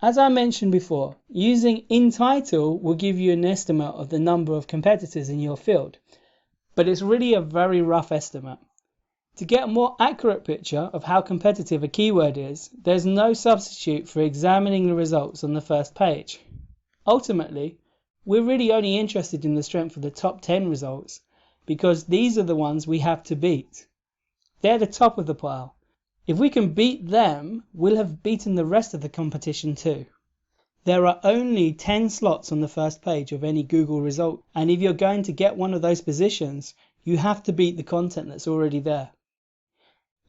As I mentioned before, using InTitle will give you an estimate of the number of competitors in your field, but it's really a very rough estimate. To get a more accurate picture of how competitive a keyword is, there's no substitute for examining the results on the first page. Ultimately, we're really only interested in the strength of the top 10 results because these are the ones we have to beat. They're the top of the pile. If we can beat them, we'll have beaten the rest of the competition too. There are only 10 slots on the first page of any Google result, and if you're going to get one of those positions, you have to beat the content that's already there.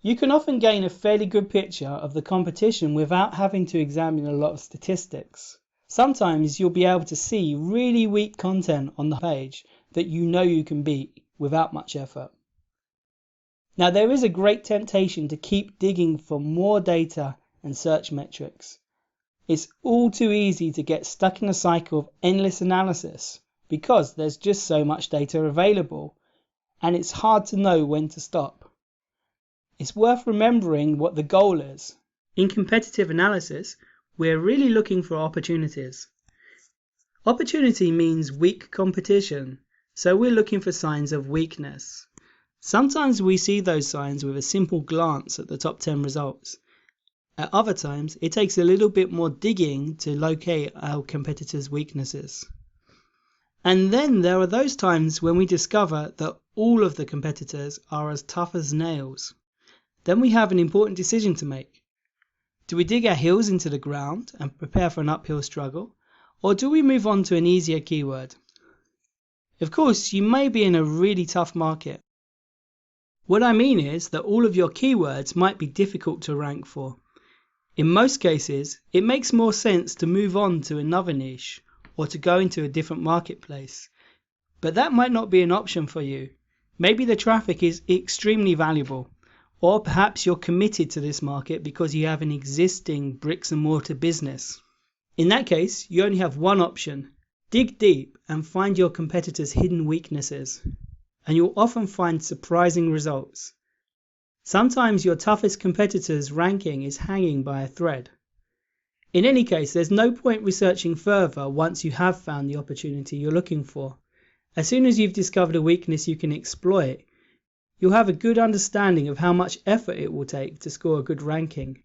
You can often gain a fairly good picture of the competition without having to examine a lot of statistics. Sometimes you'll be able to see really weak content on the page that you know you can beat without much effort. Now, there is a great temptation to keep digging for more data and search metrics. It's all too easy to get stuck in a cycle of endless analysis because there's just so much data available and it's hard to know when to stop. It's worth remembering what the goal is. In competitive analysis, we're really looking for opportunities. Opportunity means weak competition, so we're looking for signs of weakness. Sometimes we see those signs with a simple glance at the top 10 results. At other times, it takes a little bit more digging to locate our competitors' weaknesses. And then there are those times when we discover that all of the competitors are as tough as nails. Then we have an important decision to make. Do we dig our heels into the ground and prepare for an uphill struggle, or do we move on to an easier keyword? Of course, you may be in a really tough market. What I mean is that all of your keywords might be difficult to rank for. In most cases, it makes more sense to move on to another niche or to go into a different marketplace. But that might not be an option for you. Maybe the traffic is extremely valuable. Or perhaps you're committed to this market because you have an existing bricks and mortar business. In that case, you only have one option. Dig deep and find your competitors' hidden weaknesses. And you'll often find surprising results. Sometimes your toughest competitor's ranking is hanging by a thread. In any case, there's no point researching further once you have found the opportunity you're looking for. As soon as you've discovered a weakness you can exploit, you'll have a good understanding of how much effort it will take to score a good ranking.